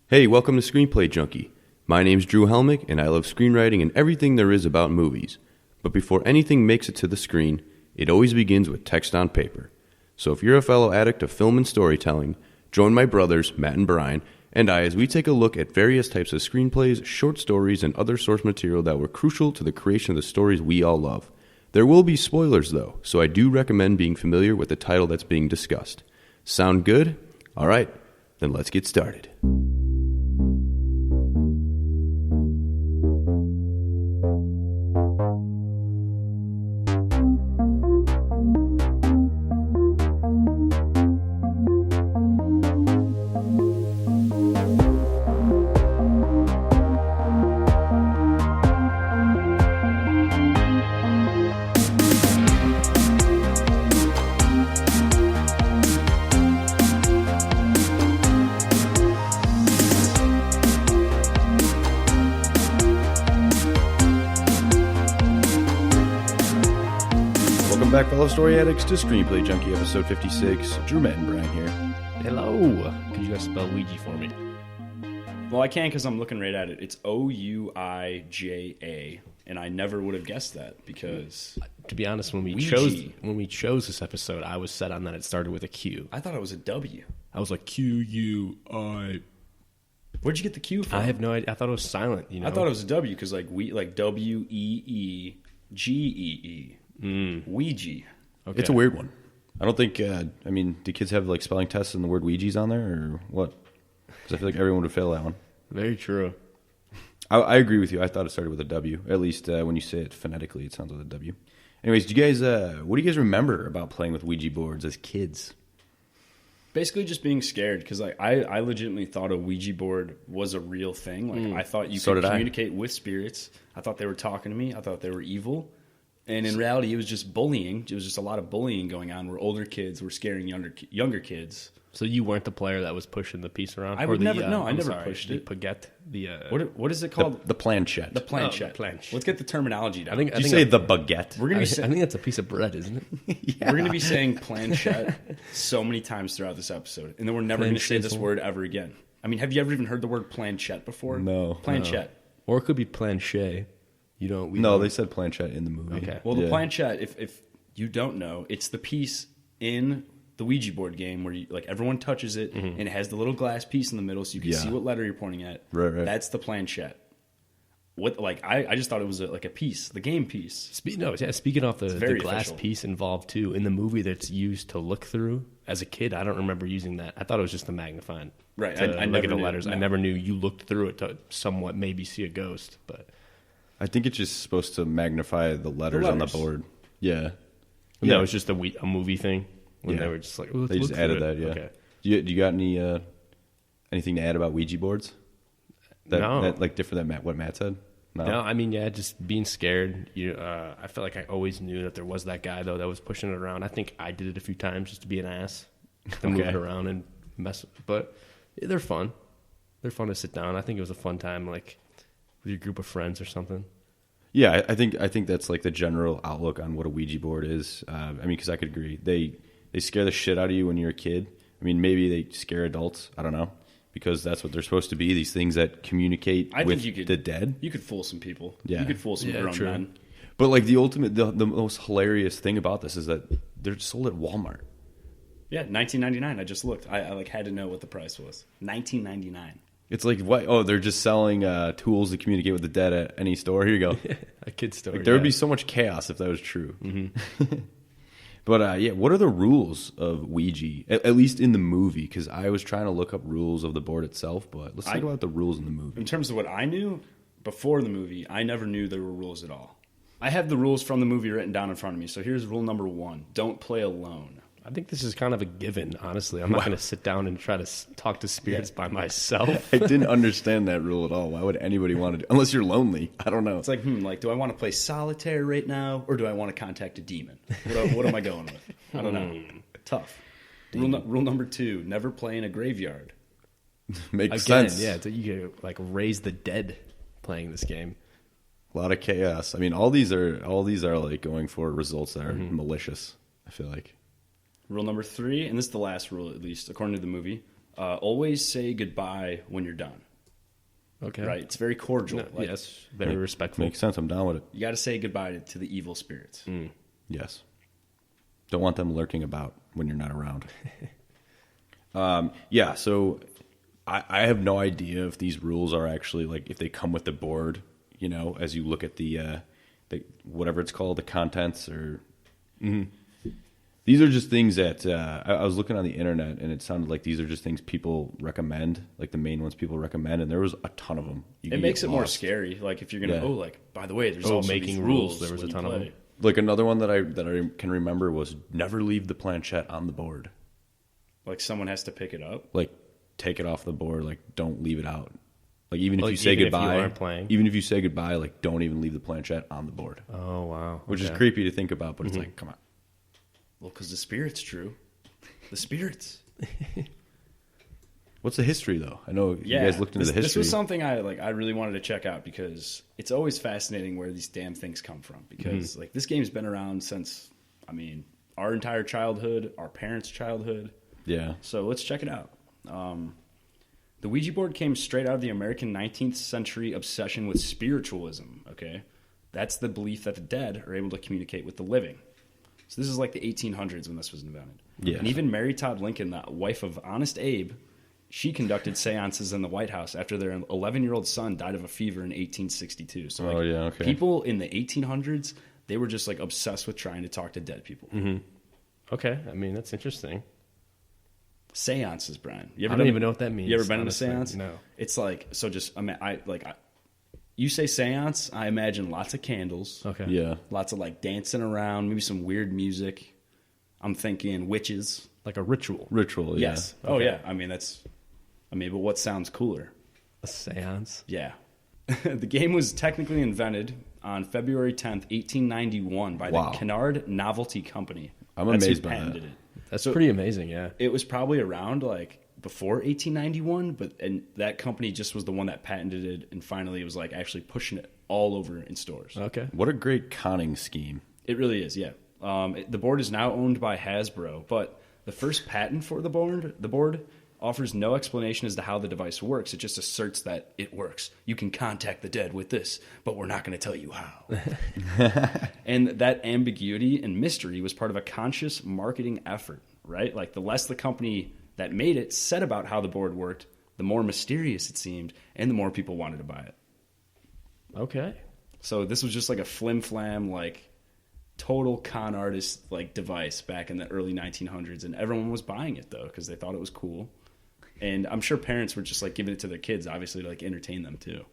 Hey, welcome to Screenplay Junkie. My name's Drew Hellmich, and I love screenwriting and everything there is about movies. But before anything makes it to the screen, it always begins with text on paper. So if you're a fellow addict of film and storytelling, join my brothers, Matt and Bryan, and I as we take a look at various types of screenplays, short stories, and other source material that were crucial to the creation of the stories we all love. There will be spoilers, though, so I do recommend being familiar with the title that's being discussed. Sound good? All right, then let's get started. Back, fellow story addicts, to Screenplay Junkie, episode 56. Drew, Matt, and Bryan here. Hello. Could you guys spell Ouija for me? Well, I can because I'm looking right at it. It's Ouija, and I never would have guessed that because... To be honest, when we chose this episode, I was set on that it started with a Q. I thought it was a W. I was like, Q-U-I... Where'd you get the Q from? I have no idea. I thought it was silent, you know? I thought it was a W because like W-E-E-G-E-E. Ouija. Okay. It's a weird one. I don't think, do kids have like spelling tests and the word Ouija's on there or what? Because I feel like everyone would fail that one. Very true. I agree with you. I thought it started with a W. At least when you say it phonetically, it sounds like a W. Anyways, what do you guys remember about playing with Ouija boards as kids? Basically just being scared because like I legitimately thought a Ouija board was a real thing. Like I thought you could communicate with spirits. I thought they were talking to me. I thought they were evil. And in reality, it was just bullying. It was just a lot of bullying going on where older kids were scaring younger kids. So you weren't the player that was pushing the piece around? I never pushed it. Baguette? What is it called? The planchette. The planchette. Planche. Let's get the terminology down. Did you say the baguette? I think that's a piece of bread, isn't it? Yeah. We're going to be saying planchette so many times throughout this episode. And then we're never going to say this word ever again. I mean, have you ever even heard the word planchette before? No. Planchette. No. Or it could be planche. They said planchette in the movie. Okay. Well, the planchette, if you don't know, it's the piece in the Ouija board game where everyone touches it and it has the little glass piece in the middle so you can see what letter you're pointing at. Right. That's the planchette. I just thought it was a piece, the game piece. Speaking of the glass piece involved too in the movie that's used to look through. As a kid, I don't remember using that. I thought it was just a magnifying. Right. I look at the letters. No. I never knew you looked through it to somewhat maybe see a ghost, but. I think it's just supposed to magnify the letters on the board. Yeah. That was just a movie thing when they were just like, they just added that, yeah. Okay. Do you got anything to add about Ouija boards? No. That different than what Matt said? No, just being scared. I felt like I always knew that there was that guy, though, that was pushing it around. I think I did it a few times just to be an ass, to move it around and mess. But they're fun. They're fun to sit down. I think it was a fun time, with your group of friends or something. Yeah, I think that's like the general outlook on what a Ouija board is. Because I could agree. They scare the shit out of you when you're a kid. Maybe they scare adults. I don't know. Because that's what they're supposed to be, these things that communicate with the dead. You could fool some people. Yeah. You could fool some grown men. But the most hilarious thing about this is that they're sold at Walmart. Yeah, $19.99. I just looked. I had to know what the price was. $19.99. It's like, what? Oh, they're just selling tools to communicate with the dead at any store. Here you go. A kid's store. There would be so much chaos if that was true. Mm-hmm. But, what are the rules of Ouija, at least in the movie? Because I was trying to look up rules of the board itself, but let's talk about the rules in the movie. In terms of what I knew before the movie, I never knew there were rules at all. I have the rules from the movie written down in front of me. So here's rule number 1. Don't play alone. I think this is kind of a given, honestly. I'm not going to sit down and try to talk to spirits by myself. I didn't understand that rule at all. Why would anybody want to do unless you're lonely? I don't know. It's like, do I want to play solitaire right now, or do I want to contact a demon? What am I going with? I don't know. Tough. Rule number 2, never play in a graveyard. Makes sense. Yeah, you get raise the dead playing this game. A lot of chaos. All these are like going for results that are malicious, I feel like. Rule number 3, and this is the last rule, at least according to the movie, Always say goodbye when you're done. Okay. Right? It's very cordial. No, yes, very respectful. Makes sense. I'm down with it. You got to say goodbye to the evil spirits. Yes. Don't want them lurking about when you're not around. So I have no idea if these rules are actually, like, if they come with the board, you know, as you look at the whatever it's called, the contents or... These are just things that I was looking on the internet, and it sounded like these are just things people recommend, like the main ones people recommend, and there was a ton of them. It makes it more scary. Like if you're gonna, by the way, there's also making these rules. There was a ton of them. Like another one that I can remember was never leave the planchette on the board. Like someone has to pick it up. Like take it off the board. Like don't leave it out. Like even if you say even goodbye, if you aren't playing. Even if you say goodbye, like don't even leave the planchette on the board. Oh wow, which is creepy to think about, but it's like, come on. Well, because the spirits, Drew. The spirits. What's the history, though? I know you guys looked into the history. This was something I really wanted to check out because it's always fascinating where these damn things come from. Because like this game's been around since, our entire childhood, our parents' childhood. Yeah. So let's check it out. The Ouija board came straight out of the American 19th century obsession with spiritualism. Okay, that's the belief that the dead are able to communicate with the living. So this is like the 1800s when this was invented. Yeah. And even Mary Todd Lincoln, the wife of Honest Abe, she conducted seances in the White House after their 11-year-old son died of a fever in 1862. So people in the 1800s, they were just like obsessed with trying to talk to dead people. Okay, that's interesting. Seances, Brian. I don't even know what that means. You ever been in a seance? No. It's like, so just, you say seance, I imagine lots of candles. Okay. Yeah. Lots of like dancing around, maybe some weird music. I'm thinking witches. Like a ritual. Ritual, yeah. Yes. Okay. Oh, yeah. But what sounds cooler? A seance? Yeah. The game was technically invented on February 10th, 1891 by the Kennard Novelty Company. I'm amazed by that. That's pretty amazing, yeah. It was probably around like before 1891, and that company just was the one that patented it, and finally it was like actually pushing it all over in stores. Okay. What a great conning scheme. It really is, yeah. The board is now owned by Hasbro, but the first patent for the board offers no explanation as to how the device works. It just asserts that it works. You can contact the dead with this, but we're not going to tell you how. And that ambiguity and mystery was part of a conscious marketing effort, right? Like the less the company that made it said about how the board worked, the more mysterious it seemed, and the more people wanted to buy it. Okay. So this was just like a flim-flam, like total con artist like device back in the early 1900s, and everyone was buying it though because they thought it was cool. And I'm sure parents were just like giving it to their kids, obviously, to like entertain them too.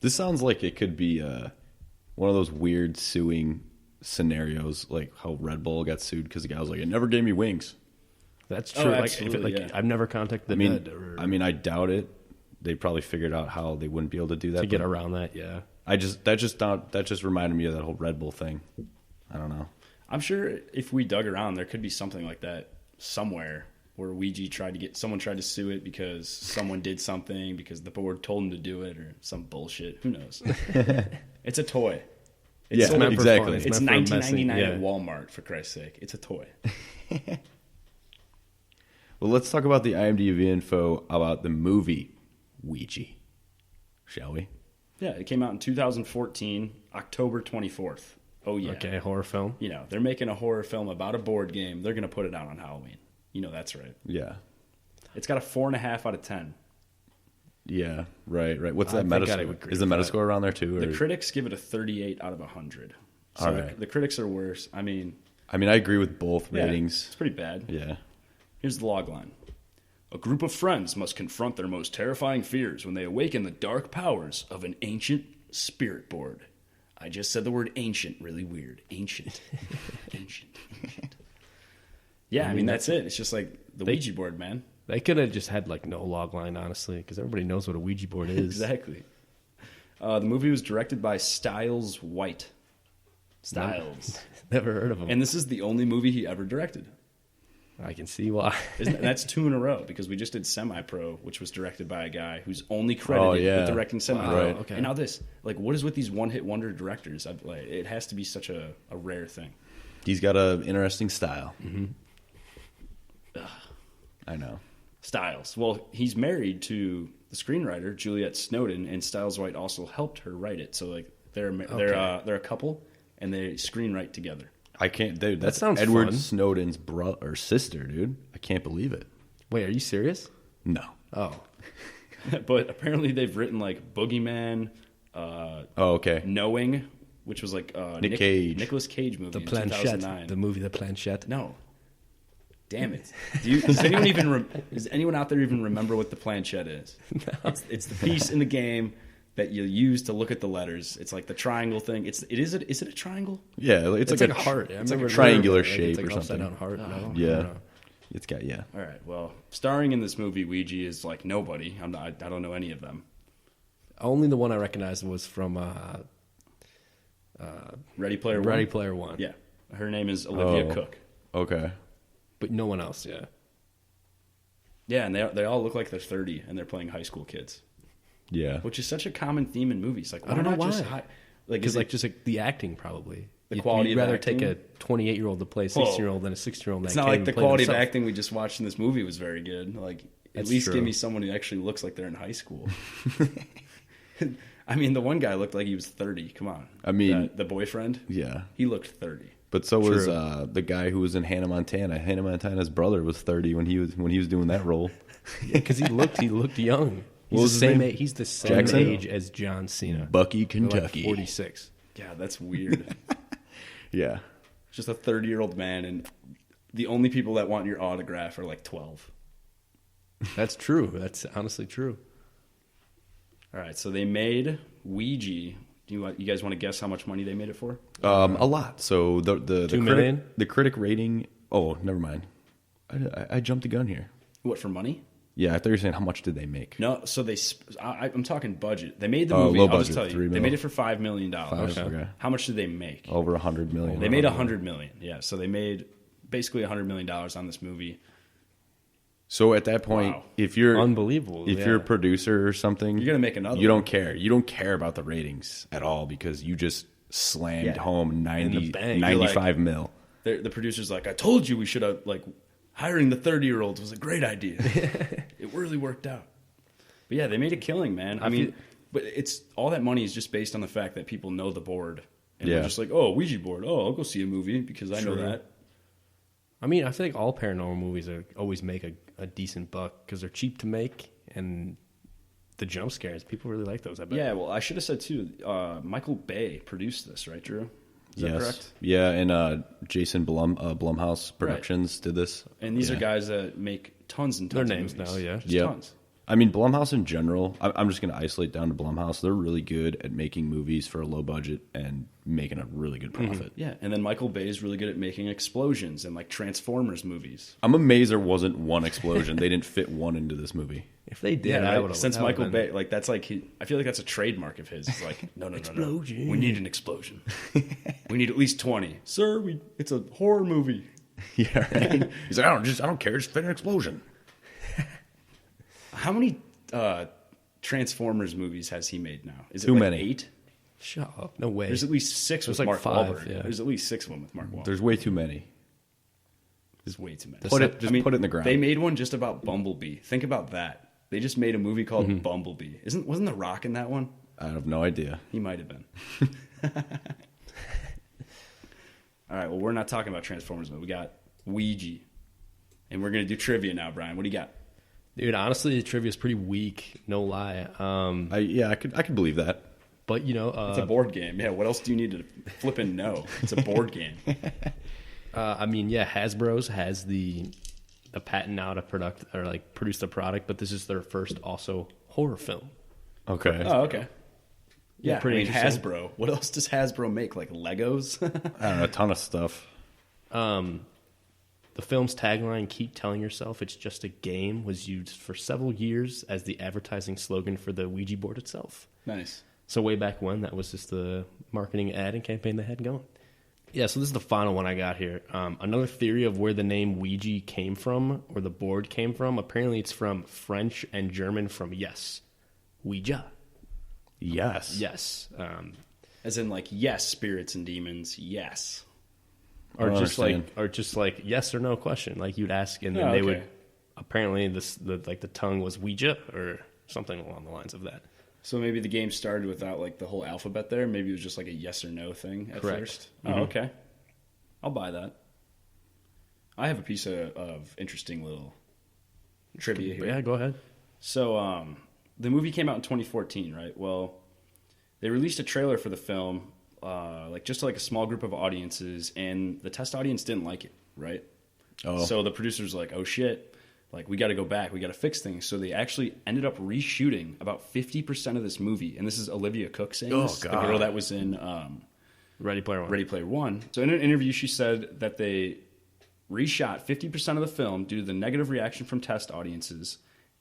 This sounds like it could be one of those weird suing scenarios, like how Red Bull got sued because the guy was like, "It never gave me wings." That's true. Yeah. I've never contacted the dead. I doubt it. They probably figured out how they wouldn't be able to do that to get around that. Yeah. That just reminded me of that whole Red Bull thing. I don't know. I'm sure if we dug around, there could be something like that somewhere where Ouija someone tried to sue it because someone did something because the board told them to do it or some bullshit. Who knows? It's a toy. It's exactly. It's $19.99 at Walmart, for Christ's sake. It's a toy. Well, let's talk about the IMDb info about the movie Ouija, shall we? Yeah, it came out in 2014, October 24th. Oh, yeah. Okay, horror film. They're making a horror film about a board game. They're going to put it out on Halloween. That's right. Yeah. It's got a 4.5 out of 10. Yeah, right. What's that Metascore? Is the Metascore around there too? Or? The critics give it a 38 out of 100. So all right. The critics are worse. I agree with both ratings. It's pretty bad. Yeah. Here's the logline. A group of friends must confront their most terrifying fears when they awaken the dark powers of an ancient spirit board. I just said the word ancient really weird. Ancient. Ancient. Yeah, that's it. It's just like the Ouija board, man. They could have just had like no logline, honestly, because everybody knows what a Ouija board is. Exactly. The movie was directed by Stiles White. Stiles. Never heard of him. And this is the only movie he ever directed. I can see why. That's 2 in a row because we just did Semi-Pro, which was directed by a guy who's only credited with directing Semi-Pro. Wow, right. Okay. And now this, like, what is with these one-hit wonder directors? It has to be such a rare thing. He's got an interesting style. Mm-hmm. I know. Stiles. Well, he's married to the screenwriter Juliet Snowden, and Stiles White also helped her write it. So like they're a couple, and they screenwrite together. I can't, dude. That sounds Edward fun. Snowden's brother or sister, dude. I can't believe it. Wait, are you serious? No. Oh, But apparently they've written like Boogeyman, Okay. Knowing, which was like Cage. Nicolas Cage movie the in Planchette, 2009. the movie The Planchette. No. Damn it. Does anyone out there even remember what the planchette is? No. It's the piece in the game that you use to look at the letters. It's like the triangle thing. Is it a triangle? Yeah, it's like a heart. It's like a triangular shape like or something. Upside down heart. No, Yeah. It's got, yeah. All right. Well, starring in this movie, Ouija is like nobody. I don't know any of them. Only the one I recognized was from Ready Player One. Ready Player One. Yeah. Her name is Olivia Cooke. Okay. But no one else. Yeah. Yeah, and they all look like they're 30 and they're playing high school kids, Yeah. which is such a common theme in movies. Like, I don't know not why. just Because like just like the acting probably. The quality You'd of rather acting? take a 28-year-old to play a 16-year-old than a 60-year-old. It's not like the quality of acting we just watched in this movie was very good. Like, at least give me someone who actually looks like they're in high school. I mean, the one guy looked like he was 30. Come on. I mean, the boyfriend. Yeah. He looked 30. But so was the guy who was in Hannah Montana. Hannah Montana's brother was 30 when he was doing that role. Because he looked young. He's the same age as John Cena. Bucky, They're Kentucky. like 46. Yeah, that's weird. Yeah. Just a 30-year-old man, and the only people that want your autograph are like 12. That's true. That's honestly true. All right, so they made Ouija. You guys want to guess how much money they made it for? A lot. So the $2 million? The critic rating. Oh, never mind. I jumped the gun here. What, for money? Yeah, I thought you were saying how much did they make? No, so I'm talking budget. They made the movie. Low I'll just budget, tell you. $3 They made it for $5 million. Okay. How much did they make? Over $100 million. They made $100 million. Yeah, so they made basically $100 million on this movie. So at that point, Wow. if you're Unbelievable. if you're a producer or something, You're gonna make another You one. don't care. You don't care about the ratings at all because you just slammed home 90, bank. 95 mil. The producer's like, I told you we should have, like, hiring the 30-year-olds was a great idea. It really worked out. But yeah, they made a killing, man. I mean, but it's all that money is just based on the fact that people know the board. And they're just like, oh, Ouija board. Oh, I'll go see a movie because I know that. I mean, I feel like all paranormal movies always make a decent buck because they're cheap to make and the jump scares. People really like those, I bet. Yeah, well, I should have said, too, Michael Bay produced this, right, Drew? Is that correct? Yeah, and Jason Blumhouse Productions did this. And these are guys that make tons and tons Their of names movies. now, yeah. Just tons. I mean, Blumhouse in general, I'm just going to isolate down to Blumhouse. They're really good at making movies for a low budget and making a really good profit. Yeah, and then Michael Bay is really good at making explosions and, like, Transformers movies. I'm amazed there wasn't one explosion. They didn't fit one into this movie. If they did, Yeah, I right? would have. Since Michael Bay, like, that's like, I feel like that's a trademark of his. It's like, no. Explosion. We need an explosion. We need at least 20. Sir, it's a horror movie. Yeah, right? He's like, I don't care. Just fit an explosion. How many Transformers movies has he made now? Is it Too like many. 8? Shut up. No way. There's at least 6 with like Mark 5, Wahlberg. yeah. There's at least 6 of them with Mark Wahlberg. There's way too many. There's way too many. Put it in the ground. They made one just about Bumblebee. Think about that. They just made a movie called Bumblebee. Wasn't The Rock in that one? I have no idea. He might have been. All right, well, we're not talking about Transformers, but we got Ouija. And we're going to do trivia now, Brian. What do you got? Dude, honestly, the trivia is pretty weak. No lie. I could believe that. But, you know... It's a board game. Yeah, what else do you need to flip and know? It's a board game. I mean, yeah, Hasbro's has the patent now to produce the product, but this is their first also horror film. Okay. Oh, okay. Yeah, pretty interesting. Hasbro. What else does Hasbro make? Like Legos? I don't know, a ton of stuff. The film's tagline, "Keep telling yourself it's just a game," was used for several years as the advertising slogan for the Ouija board itself. Nice. So way back when, that was just the marketing ad and campaign they had going. Yeah, so this is the final one I got here. Another theory of where the name Ouija came from, or the board came from, apparently it's from French and German from yes. Ouija. Yes. Yes. As in, like, yes, spirits and demons, yes. Or don't just understand. like yes or no question. Like you'd ask and then they would apparently the tongue was Ouija or something along the lines of that. So maybe the game started without like the whole alphabet there. Maybe it was just like a yes or no thing at first. Oh, okay. I'll buy that. I have a piece of interesting little trivia here. Yeah, go ahead. So the movie came out in 2014, right? Well, they released a trailer for the film, just to like a small group of audiences, and the test audience didn't like it, right? Oh. So the producers were like, oh shit, like we got to go back, we got to fix things. So they actually ended up reshooting about 50% of this movie, and this is Olivia Cooke saying this, the girl that was in Ready Player One. So in an interview, she said that they reshot 50% of the film due to the negative reaction from test audiences.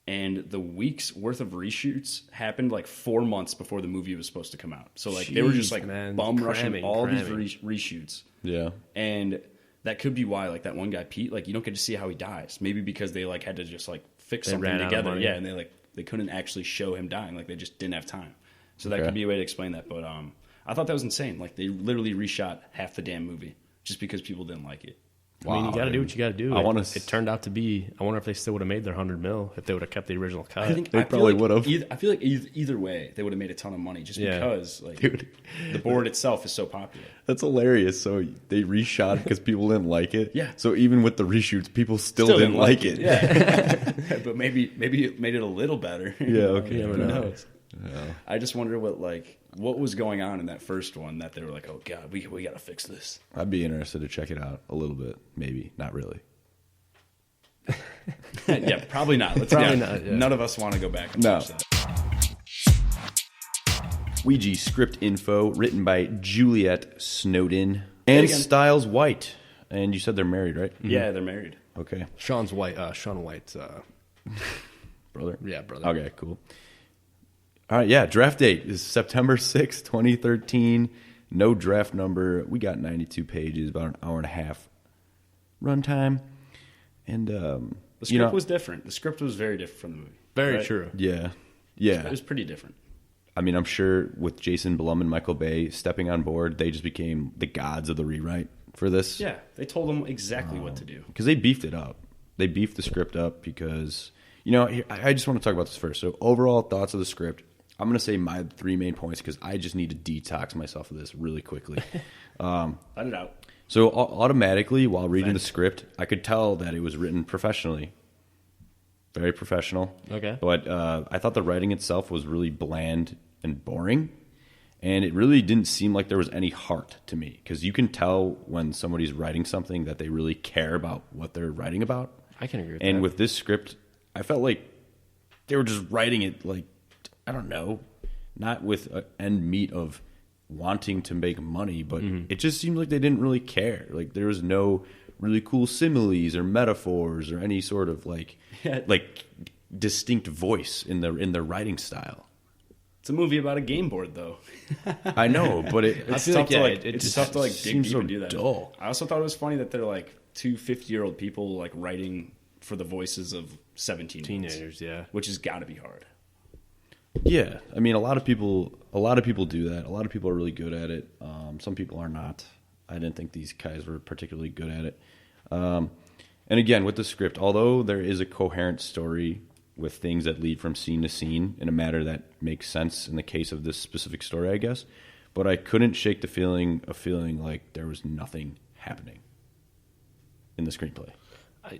And the week's worth of reshoots happened like 4 months before the movie was supposed to come out. So like they were just like bum rushing all these reshoots. Yeah. And that could be why like that one guy, Pete, like you don't get to see how he dies. Maybe because they like had to just like fix something together. Yeah. And they couldn't actually show him dying. Like they just didn't have time. So that could be a way to explain that. But I thought that was insane. Like they literally reshot half the damn movie just because people didn't like it. Wow, I mean, you got to do what you got to do. It turned out to be. I wonder if they still would have made their $100 million if they would have kept the original cut. They probably would have. I feel like either way, they would have made a ton of money just because the board itself is so popular. That's hilarious. So they reshot because people didn't like it. Yeah. So even with the reshoots, people still didn't like it. Yeah. But maybe it made it a little better. Yeah. Okay. Who knows? Yeah. I just wonder what was going on in that first one that they were like, oh god, we got to fix this. I'd be interested to check it out a little bit, maybe not really. Yeah, probably not. Not. Yeah. None of us want to go back and watch that. Ouija script info written by Juliet Snowden and Stiles White. And you said they're married, right? Mm-hmm. Yeah, they're married. Okay. Sean White's brother. Yeah, brother. Okay, cool. All right, yeah, draft date is September 6th, 2013. No draft number. We got 92 pages, about an hour and a half runtime. And the script was different. The script was very different from the movie. Very true. Yeah. Yeah. It was pretty different. I mean, I'm sure with Jason Blum and Michael Bay stepping on board, they just became the gods of the rewrite for this. Yeah, they told them exactly what to do. Because they beefed it up. They beefed the script up because, I just want to talk about this first. So overall thoughts of the script. I'm going to say my 3 main points because I just need to detox myself of this really quickly. Let it out. So automatically, while reading the script, I could tell that it was written professionally. Very professional. Okay. But I thought the writing itself was really bland and boring. And it really didn't seem like there was any heart to me. Because you can tell when somebody's writing something that they really care about what they're writing about. I can agree with that. And with this script, I felt like they were just writing it like, I don't know, not with an end meat of wanting to make money, but it just seemed like they didn't really care. Like there was no really cool similes or metaphors or any sort of like distinct voice in the writing style. It's a movie about a game board, though. I know, but it's tough to dig deep so and do that. Dull. I also thought it was funny that they're like two 50-year-old people like writing for the voices of 17 teenagers, yeah, which has got to be hard. Yeah, I mean, a lot of people do that. A lot of people are really good at it. Some people are not. I didn't think these guys were particularly good at it. And again, with the script, although there is a coherent story with things that lead from scene to scene in a manner that makes sense in the case of this specific story, I guess, but I couldn't shake the feeling like there was nothing happening in the screenplay. I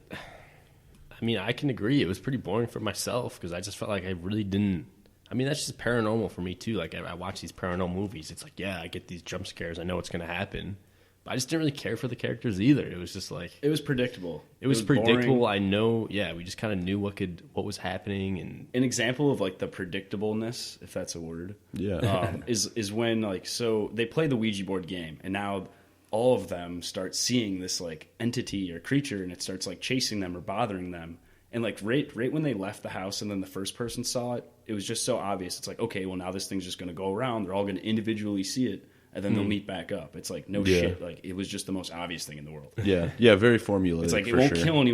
mean, I can agree. It was pretty boring for myself because I just felt like I really didn't. I mean, that's just paranormal for me, too. Like, I watch these paranormal movies. It's like, yeah, I get these jump scares. I know what's going to happen. But I just didn't really care for the characters either. It was just like... It was predictable. It was predictable. Boring. I know, yeah, we just kind of knew what was happening. And an example of, like, the predictableness, if that's a word, is when, like, so they play the Ouija board game, and now all of them start seeing this, like, entity or creature, and it starts, like, chasing them or bothering them. And like right when they left the house and then the first person saw it, it was just so obvious. It's like, okay, well now this thing's just going to go around. They're all going to individually see it, and then they'll meet back up. It's like no shit. Like it was just the most obvious thing in the world. Yeah, very formulaic. It's like it won't kill any.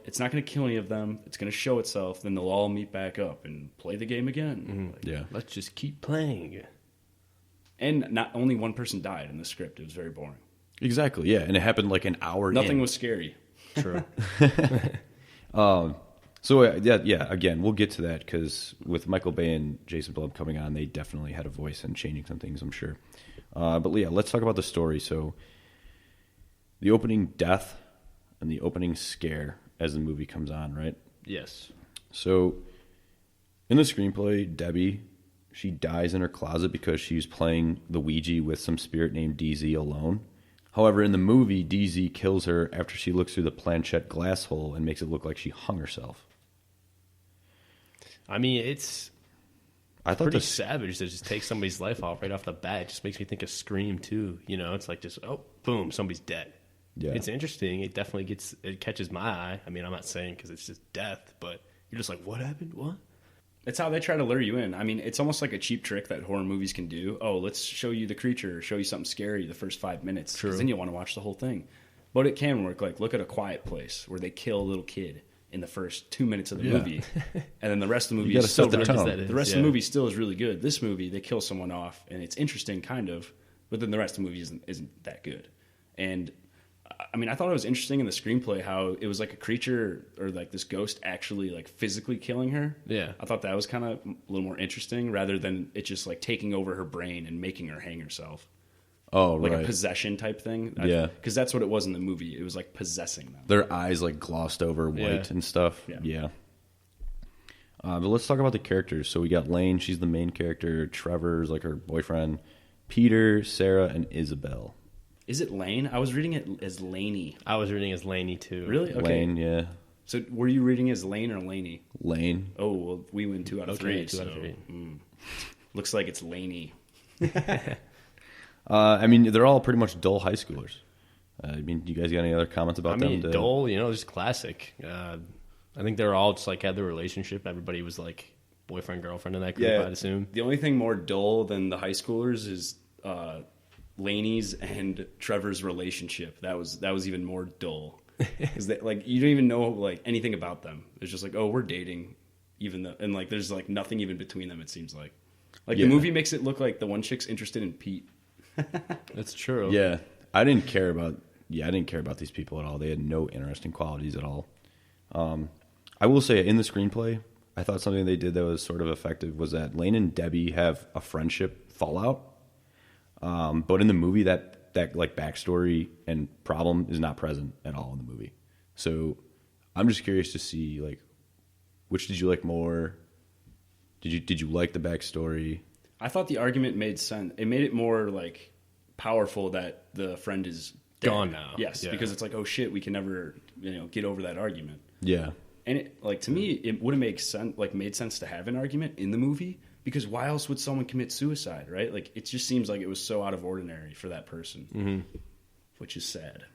It's not going to kill any of them. It's going to show itself. Then they'll all meet back up and play the game again. Like, let's just keep playing. And not only one person died in the script. It was very boring. Exactly. Yeah, and it happened like an hour. Nothing was scary. True. So yeah. Again, we'll get to that because with Michael Bay and Jason Blum coming on, they definitely had a voice in changing some things, I'm sure. But yeah, let's talk about the story. So the opening death and the opening scare as the movie comes on, right? Yes. So in the screenplay, Debbie, she dies in her closet because she's playing the Ouija with some spirit named DZ alone. However, in the movie, DZ kills her after she looks through the planchette glass hole and makes it look like she hung herself. I mean, it's pretty savage to just take somebody's life off right off the bat. It just makes me think of Scream, too. You know, it's like just, oh, boom, somebody's dead. Yeah. It's interesting. It definitely catches my eye. I mean, I'm not saying because it's just death, but you're just like, what happened? What? It's how they try to lure you in. I mean, it's almost like a cheap trick that horror movies can do. Oh, let's show you the creature, show you something scary the first 5 minutes. Because then you want to watch the whole thing. But it can work. Like, look at A Quiet Place, where they kill a little kid in the first 2 minutes of the movie. And then the rest of the movie is still the tone. The rest of the movie still is really good. This movie, they kill someone off, and it's interesting, kind of. But then the rest of the movie isn't that good. And I mean, I thought it was interesting in the screenplay how it was like a creature or like this ghost actually like physically killing her. Yeah. I thought that was kind of a little more interesting rather than it just like taking over her brain and making her hang herself. Oh, like right. a possession type thing. Yeah. Because that's what it was in the movie. It was like possessing them. Their eyes like glossed over white and stuff. Yeah. But let's talk about the characters. So we got Lane. She's the main character. Trevor's like her boyfriend. Peter, Sarah, and Isabel. Is it Lane? I was reading it as Laney. I was reading as Laney, too. Really? Okay. Lane, yeah. So were you reading as Lane or Laney? Lane. Oh, well, we win 2 out of 3. 2 out of 3. Looks like it's Laney. I mean, they're all pretty much dull high schoolers. I mean, do you guys got any other comments about them? Dull, you know, just classic. I think they were all just like had their relationship. Everybody was like boyfriend, girlfriend in that group, I'd assume. The only thing more dull than the high schoolers is Laney's and Trevor's relationship. That was even more dull. Because like you don't even know like anything about them. It's just like, oh, we're dating, even though, and like there's like nothing even between them. It seems like the movie makes it look like the one chick's interested in Pete. That's true. Yeah, I didn't care about these people at all. They had no interesting qualities at all. I will say in the screenplay, I thought something they did that was sort of effective was that Lane and Debbie have a friendship fallout. But in the movie, that like backstory and problem is not present at all in the movie. So I'm just curious to see like which did you like more? Did you like the backstory? I thought the argument made sense. It made it more like powerful that the friend is dead. Gone now. Yes, because it's like, oh shit, we can never get over that argument. Yeah, and it, like to me, it would have made sense to have an argument in the movie. Because why else would someone commit suicide, right? Like, it just seems like it was so out of ordinary for that person, which is sad.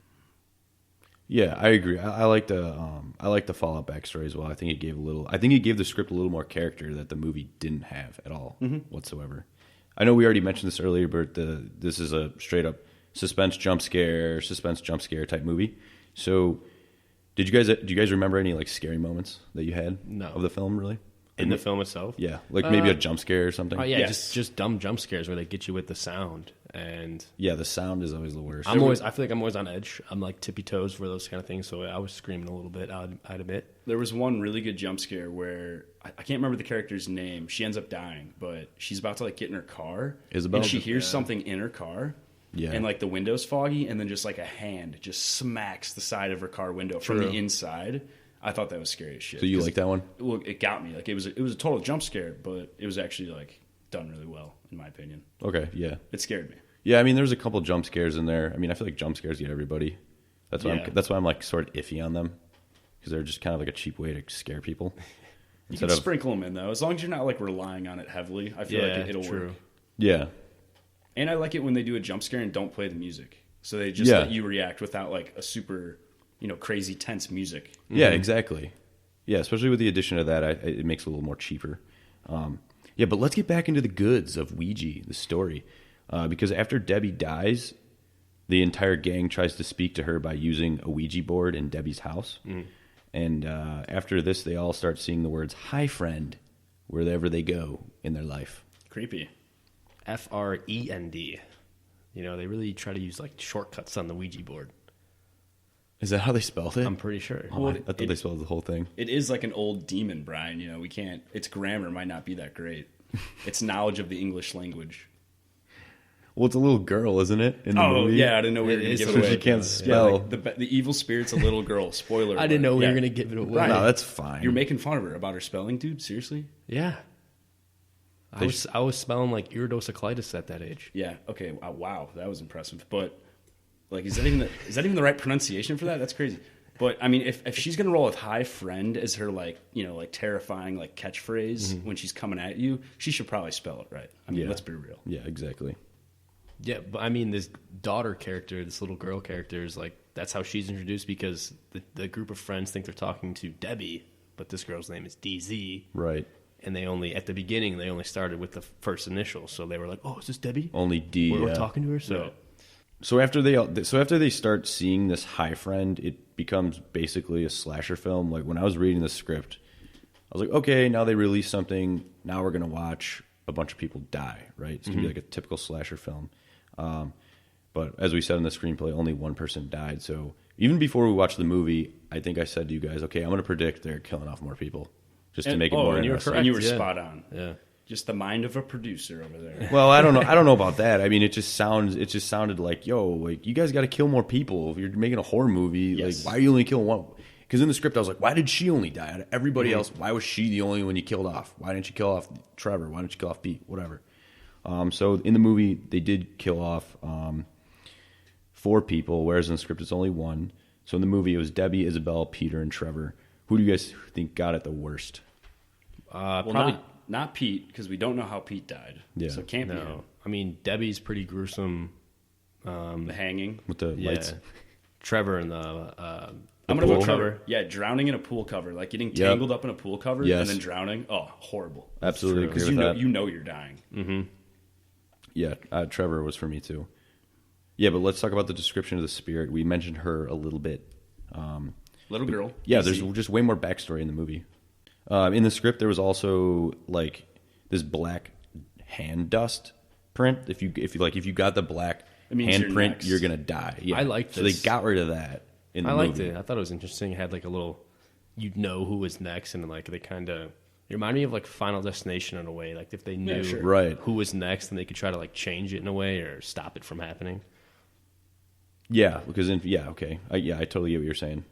Yeah, I agree. I like the Fallout backstory as well. I think it gave the script a little more character that the movie didn't have at all whatsoever. I know we already mentioned this earlier, but this is a straight up suspense jump scare type movie. So, do you guys remember any like scary moments that you had of the film? Really? In the film itself? Yeah, like maybe a jump scare or something. Oh yeah, just dumb jump scares where they get you with the sound and yeah, the sound is always the worst. I feel like I'm always on edge. I'm like tippy toes for those kind of things, so I was screaming a little bit. I'd admit. There was one really good jump scare where I can't remember the character's name. She ends up dying, but she's about to like get in her car, Isabel, and she hears something in her car. Yeah, and like the window's foggy, and then just like a hand just smacks the side of her car window from the inside. I thought that was scary as shit. So you like that one? Well, it got me. Like it was a total jump scare, but it was actually like done really well, in my opinion. Okay, yeah. It scared me. Yeah, I mean, there's a couple jump scares in there. I mean, I feel like jump scares get everybody. That's why I'm like sort of iffy on them because they're just kind of like a cheap way to scare people. You can sprinkle them in though, as long as you're not like relying on it heavily. I feel like it'll work. Yeah. And I like it when they do a jump scare and don't play the music, so they just let you react without like a super, crazy tense music. Yeah, exactly. Yeah, especially with the addition of that, it makes it a little more cheaper. Yeah, but let's get back into the goods of Ouija, the story. Because after Debbie dies, the entire gang tries to speak to her by using a Ouija board in Debbie's house. And after this, they all start seeing the words, "Hi, friend," wherever they go in their life. Creepy. FREND. They really try to use like shortcuts on the Ouija board. Is that how they spelled it? I'm pretty sure. Oh, I thought they spelled the whole thing. It is like an old demon, Brian. You know, we can't. Its grammar might not be that great. Its knowledge of the English language. Well, it's a little girl, isn't it? In the movie? Yeah, I didn't know we were going to give it away. She can't spell. Yeah, like the evil spirit's a little girl. Spoiler. I didn't know we were going to give it away. No, that's fine. You're making fun of her about her spelling, dude? Seriously? Yeah. I was spelling like iridociclitis at that age. Yeah. Okay. Wow, that was impressive. But like, is that even the right pronunciation for that? That's crazy. But I mean, if she's gonna roll with "Hi, friend" as her like terrifying like catchphrase when she's coming at you, she should probably spell it right. I mean, let's be real. Yeah, exactly. Yeah, but I mean, this daughter character, this little girl character, is like that's how she's introduced because the group of friends think they're talking to Debbie, but this girl's name is DZ. Right. And at the beginning, they only started with the first initial, so they were like, "Oh, is this Debbie?" Only D. We're talking to her, so. Right. So after they start seeing this Hi Friend, it becomes basically a slasher film. Like when I was reading the script, I was like, okay, now they release something. Now we're gonna watch a bunch of people die. Right? It's gonna be like a typical slasher film. But as we said in the screenplay, only one person died. So even before we watched the movie, I think I said to you guys, okay, I'm gonna predict they're killing off more people just to make it more interesting. And you were spot on. Yeah. Just the mind of a producer over there. Well, I don't know about that. I mean, it just sounded like, yo, like you guys got to kill more people if you're making a horror movie. Yes. Like, why are you only killing one? Because in the script, I was like, why did she only die? Out of everybody else, why was she the only one you killed off? Why didn't you kill off Trevor? Why didn't you kill off Pete? Whatever. So in the movie, they did kill off 4 people, whereas in the script it's only 1. So in the movie, it was Debbie, Isabel, Peter, and Trevor. Who do you guys think got it the worst? Probably not Pete, because we don't know how Pete died. Yeah. So it can't be him. I mean, Debbie's pretty gruesome. The hanging. With the lights? Trevor and the I'm going to pool go Trevor. cover. Yeah, drowning in a pool cover. Like getting tangled up in a pool cover and then drowning. Oh, horrible. Absolutely agree with Because that. you know you're dying. Mm-hmm. Yeah, Trevor was for me too. Yeah, but let's talk about the description of the spirit. We mentioned her a little bit. Little girl. Yeah, Easy. there's just way more backstory in the movie. In the script, there was also like this black hand dust print. If you got the black handprint, you're gonna die. Yeah. I liked so this. they got rid of that. In the I liked movie. it. I thought it was interesting. It had like a little, you'd know who was next, and like they kind of. It reminded me of like Final Destination in a way. Like if they knew who was next, then they could try to like change it in a way or stop it from happening. Yeah, because I totally get what you're saying.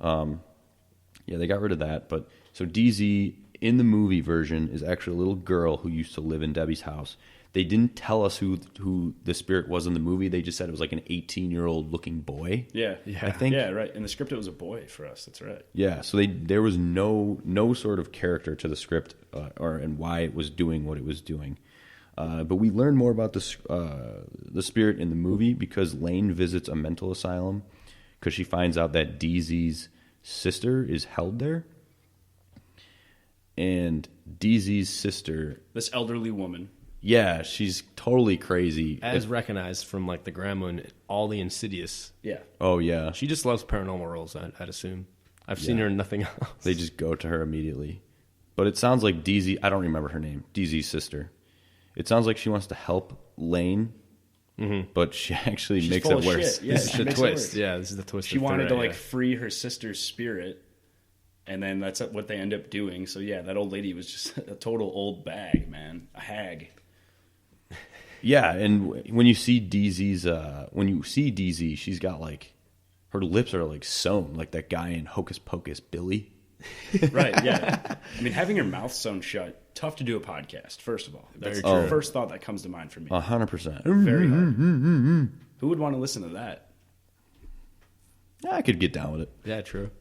Yeah, they got rid of that, but so DZ in the movie version is actually a little girl who used to live in Debbie's house. They didn't tell us who the spirit was in the movie. They just said it was like an 18-year-old looking boy. Yeah, I think. Yeah, right. In the script, it was a boy for us. That's right. Yeah, so there was no sort of character to the script and why it was doing what it was doing. But we learn more about the spirit in the movie because Lane visits a mental asylum because she finds out that DZ's sister is held there. And DZ's sister... This elderly woman. Yeah, she's totally crazy. As recognized from like the grandma and all the Insidious. Yeah. Oh, yeah. She just loves paranormal roles, I'd assume. I've seen her in nothing else. They just go to her immediately. But it sounds like DZ... I don't remember her name. DZ's sister. It sounds like she wants to help Lane, but she actually makes it worse. Yeah, this is the twist. Yeah, this is the twist. She wanted to free her sister's spirit, and then that's what they end up doing. So yeah, that old lady was just a total old bag, man, a hag. Yeah, and when you see DZ, she's got like her lips are like sewn, like that guy in Hocus Pocus, Billy. Right. Yeah. I mean, having your mouth sewn shut. Tough to do a podcast, first of all. That's the first thought that comes to mind for me. 100%. Very hard. Who would want to listen to that? I could get down with it. Yeah, true.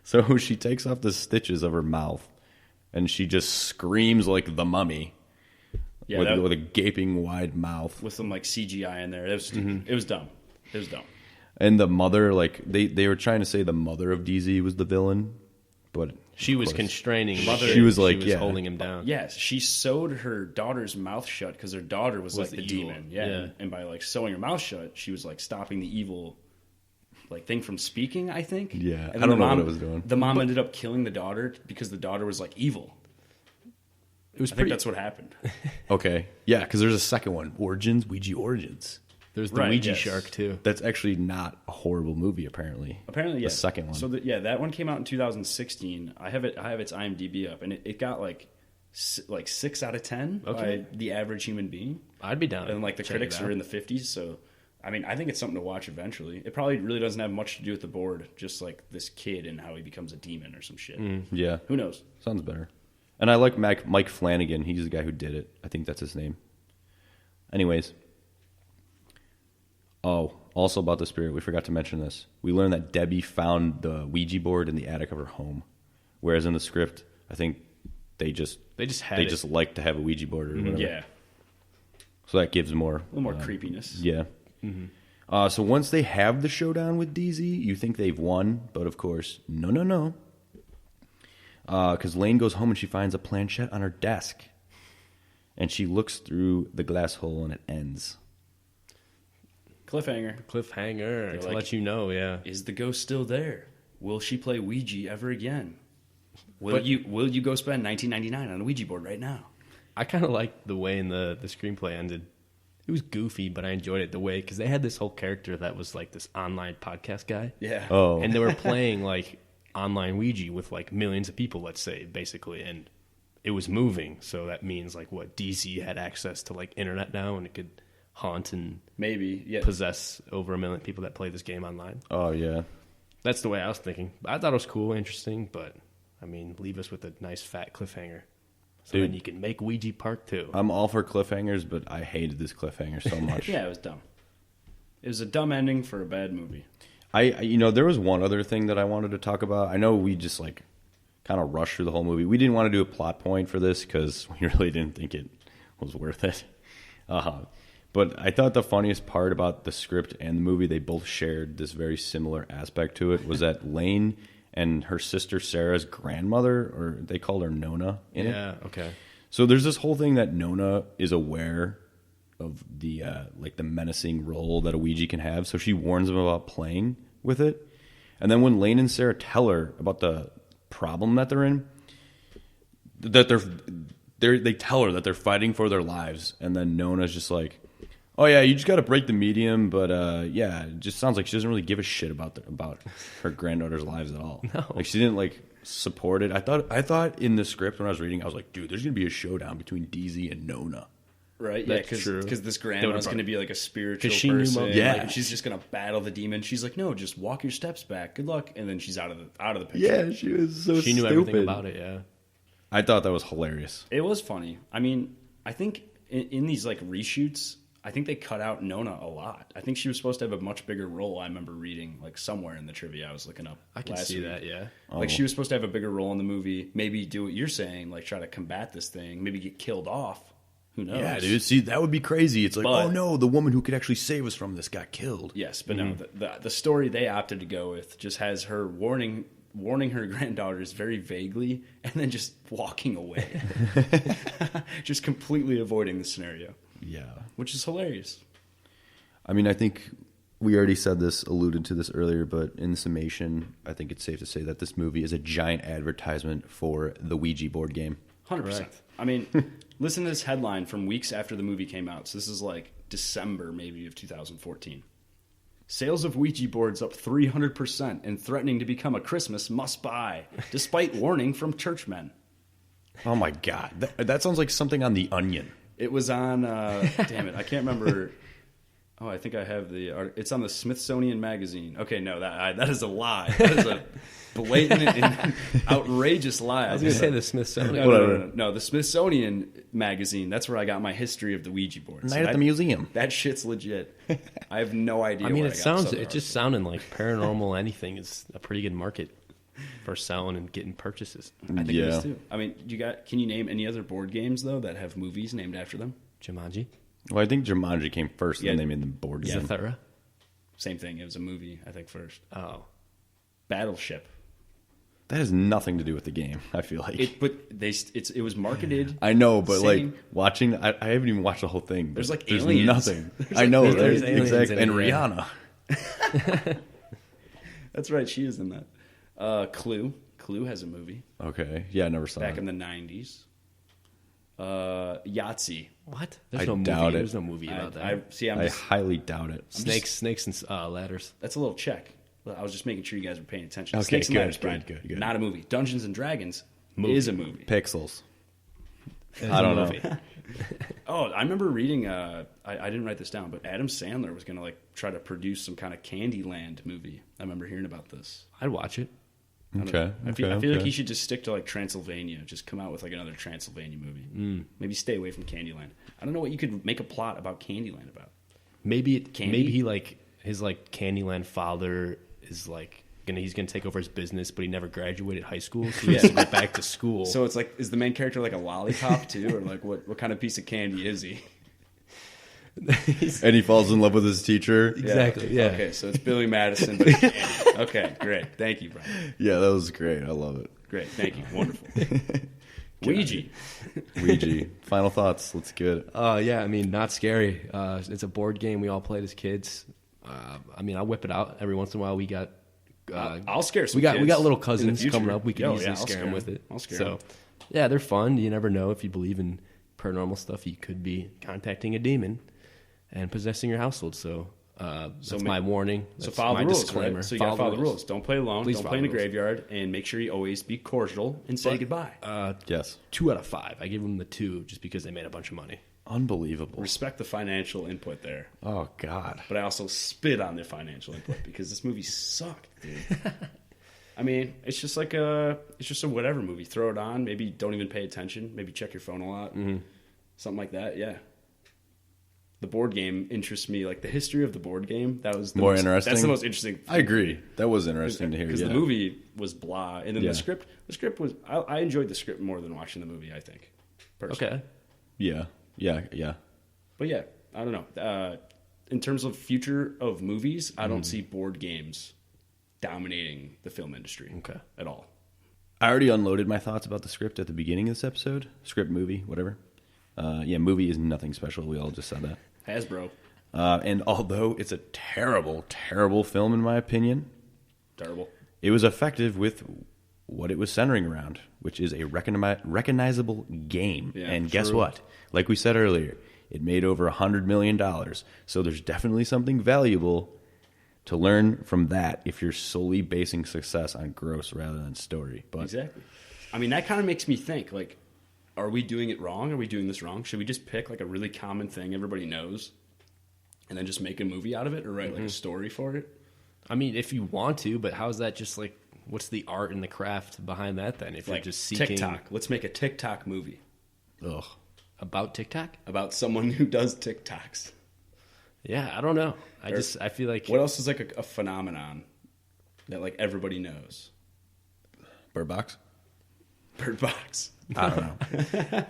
So she takes off the stitches of her mouth, and she just screams like the mummy with a gaping wide mouth. With some like CGI in there. It was dumb. It was dumb. And the mother, like, they were trying to say the mother of DZ was the villain, but... She was constraining him. She was holding him down. Yes, she sewed her daughter's mouth shut because her daughter was like the demon. Yeah. And by like sewing her mouth shut, she was like stopping the evil like thing from speaking, I think. Yeah, and I don't know what it was doing. The mom ended up killing the daughter because the daughter was like evil. I think that's what happened. Okay. Yeah, because there's a second one. Ouija Origins. There's the Ouija shark too. That's actually not a horrible movie. Apparently, yeah. The second one. So that one came out in 2016. I have its IMDb up, and it got like 6 out of 10 by the average human being. I'd be down. And like the critics are in the 50s. So I mean, I think it's something to watch eventually. It probably really doesn't have much to do with the board, just like this kid and how he becomes a demon or some shit. Yeah, who knows? Sounds better. And I like Mike Flanagan. He's the guy who did it. I think that's his name. Anyways. Oh, also about the spirit, we forgot to mention this. We learned that Debbie found the Ouija board in the attic of her home, whereas in the script, I think they just like to have a Ouija board or whatever. Yeah. So that gives more... A little more creepiness. Yeah. Mm-hmm. So once they have the showdown with DZ, you think they've won, but of course, no. Because Lane goes home and she finds a planchette on her desk. And she looks through the glass hole and it ends. Cliffhanger to let you know, yeah. Is the ghost still there? Will she play Ouija ever again? Will you go spend $19.99 on a Ouija board right now? I kind of liked the way in the screenplay ended. It was goofy, but I enjoyed it the way, because they had this whole character that was like this online podcast guy. Yeah. Oh. And they were playing like online Ouija with like millions of people, let's say, basically. And it was moving. So that means like what, DC had access to like internet now, and it could haunt and possess over 1 million people that play this game online. Oh, yeah. That's the way I was thinking. I thought it was cool, interesting, but I mean, leave us with a nice fat cliffhanger. So then you can make Ouija Part 2. I'm all for cliffhangers, but I hated this cliffhanger so much. Yeah, it was dumb. It was a dumb ending for a bad movie. There was one other thing that I wanted to talk about. I know we just like kind of rushed through the whole movie. We didn't want to do a plot point for this because we really didn't think it was worth it. But I thought the funniest part about the script and the movie, they both shared this very similar aspect to it, was that Lane and her sister Sarah's grandmother, or they called her Nona in it. Yeah, okay. So there's this whole thing that Nona is aware of the the menacing role that a Ouija can have, so she warns them about playing with it. And then when Lane and Sarah tell her about the problem that they're in, that they tell her that they're fighting for their lives, and then Nona's just like, oh yeah, you just got to break the medium, but it just sounds like she doesn't really give a shit about her granddaughter's lives at all. No, like she didn't like support it. I thought in the script when I was reading, I was like, dude, there's gonna be a showdown between DZ and Nona. Right? That's true. Because this grandma's going to be like a spiritual she person. Yeah, like, she's just going to battle the demon. She's like, no, just walk your steps back. Good luck. And then she's out of the picture. Yeah, she was so stupid. She knew everything about it. Yeah, I thought that was hilarious. It was funny. I mean, I think in these like reshoots, I think they cut out Nona a lot. I think she was supposed to have a much bigger role. I remember reading like somewhere in the trivia I was looking up. I can see that, yeah. Like she was supposed to have a bigger role in the movie. Maybe do what you're saying, like try to combat this thing. Maybe get killed off. Who knows? Yeah, dude. See, that would be crazy. It's like, oh no, the woman who could actually save us from this got killed. Yes, but no, the story they opted to go with just has her warning her granddaughters very vaguely, and then just walking away, just completely avoiding the scenario. Yeah, which is hilarious. I mean, I think we already said this, alluded to this earlier, but in summation, I think it's safe to say that this movie is a giant advertisement for the Ouija board game. 100%. I mean, listen to this headline from weeks after the movie came out. So this is like December maybe of 2014. Sales of Ouija boards up 300% and threatening to become a Christmas must-buy, despite warning from churchmen. Oh my God. That sounds like something on The Onion. It was on, damn it, I can't remember. Oh, I think I have it's on the Smithsonian Magazine. Okay, no, that is a lie. That is a blatant and outrageous lie. I was going to say the Smithsonian. No, the Smithsonian Magazine. That's where I got my history of the Ouija boards. Night at the museum. That shit's legit. I have no idea. I mean, it just sounding like paranormal anything is a pretty good market for selling and getting purchases. I think it is too. I mean, can you name any other board games though that have movies named after them? Jumanji. Well, I think Jumanji came first, and then they made the board game. Zathura. Same thing. It was a movie, I think, first. Oh. Battleship. That has nothing to do with the game, I feel like. It was marketed. I know, but like watching, I haven't even watched the whole thing. There's aliens. Nothing. I know, there's exactly. And Rihanna. That's right, she is in that. Clue. Clue has a movie. Okay. Yeah, I never saw it. Back in the 90s. Yahtzee. What? I no doubt movie. it. There's no movie about that. I highly doubt it. Snakes and ladders. That's a little check. I was just making sure you guys were paying attention. Okay, Snakes and good, ladders, Bryan. good. Not a movie. Dungeons and Dragons is a movie. Pixels. I don't know. Oh, I remember reading. I didn't write this down, but Adam Sandler was going to try to produce some kind of Candyland movie. I remember hearing about this. I'd watch it. Okay. I feel like he should just stick to Transylvania. Just come out with another Transylvania movie. Maybe stay away from Candyland. I don't know what you could make a plot about Candyland about. Maybe he his Candyland father is he's gonna take over his business, but he never graduated high school, so he has to go back to school. So it's is the main character a lollipop too, or what kind of piece of candy is he? And he falls in love with his teacher. Exactly. Yeah. Okay, so it's Billy Madison, but candy. Okay, great. Thank you, Bryan. Yeah, that was great. I love it. Great. Thank you. Wonderful. Ouija. Final thoughts. Let's get it. Yeah. I mean, not scary. It's a board game we all played as kids. I'll whip it out every once in a while. We got. I'll scare some. We got little cousins coming up. We can easily I'll scare them with it. I'll scare them. Yeah, they're fun. You never know if you believe in paranormal stuff. You could be contacting a demon and possessing your household. So that's my warning. That's follow my the rules, disclaimer. right? So you got to follow the rules. Don't play alone. Please don't play in the graveyard, and make sure you always be cordial and say goodbye. Yes. 2 out of 5. I give them the 2 just because they made a bunch of money. Unbelievable. Respect the financial input there. Oh God. But I also spit on their financial input because this movie sucked, dude. I mean, it's just a whatever movie. Throw it on. Maybe don't even pay attention. Maybe check your phone a lot. Mm-hmm. Something like that. Yeah. The board game interests me. The history of the board game. That was more interesting. That's the most interesting thing. I agree. That was interesting to hear. Because the movie was blah, and then the script was. I enjoyed the script more than watching the movie. I think. Personally. Okay. Yeah. But yeah, I don't know. In terms of future of movies, I don't see board games dominating the film industry. At all. I already unloaded my thoughts about the script at the beginning of this episode. Script, movie, whatever. Movie is nothing special. We all just said that. Hasbro. And although it's a terrible, terrible film in my opinion, terrible, it was effective with what it was centering around, which is a recognizable game. Yeah, and guess what? Like we said earlier, it made over $100 million. So there's definitely something valuable to learn from that if you're solely basing success on gross rather than story. But exactly. I mean, that kind of makes me think, are we doing it wrong? Are we doing this wrong? Should we just pick a really common thing everybody knows and then just make a movie out of it or write a story for it? I mean, if you want to, but how's that just what's the art and the craft behind that then? If you're just seeking... TikTok. Let's make a TikTok movie. Ugh. About TikTok? About someone who does TikToks. Yeah, I don't know. I feel like... What else is a phenomenon that everybody knows? Bird Box? Bird Box. I don't know.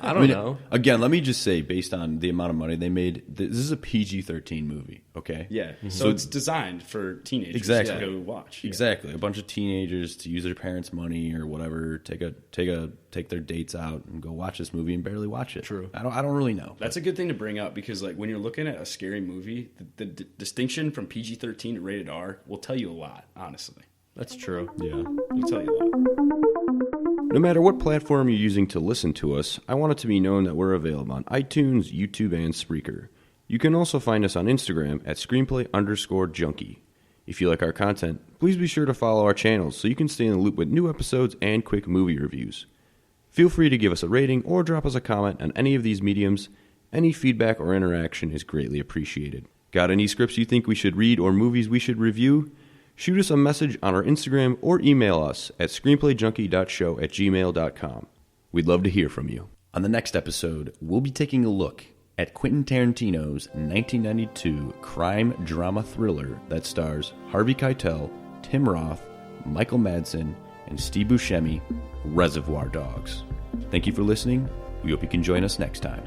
I don't know. Again, let me just say, based on the amount of money they made, this is a PG-13 movie, okay? Yeah. Mm-hmm. So it's designed for teenagers to go watch. Exactly. Yeah. A bunch of teenagers to use their parents' money or whatever, take their dates out and go watch this movie and barely watch it. True. I don't really know. That's a good thing to bring up because when you're looking at a scary movie, the distinction from PG-13 to rated R will tell you a lot, honestly. That's true. Yeah. It'll tell you a lot. No matter what platform you're using to listen to us, I want it to be known that we're available on iTunes, YouTube, and Spreaker. You can also find us on Instagram at screenplay_junkie. If you like our content, please be sure to follow our channels so you can stay in the loop with new episodes and quick movie reviews. Feel free to give us a rating or drop us a comment on any of these mediums. Any feedback or interaction is greatly appreciated. Got any scripts you think we should read or movies we should review? Shoot us a message on our Instagram or email us at screenplayjunkie.show@gmail.com. We'd love to hear from you. On the next episode, we'll be taking a look at Quentin Tarantino's 1992 crime drama thriller that stars Harvey Keitel, Tim Roth, Michael Madsen, and Steve Buscemi, Reservoir Dogs. Thank you for listening. We hope you can join us next time.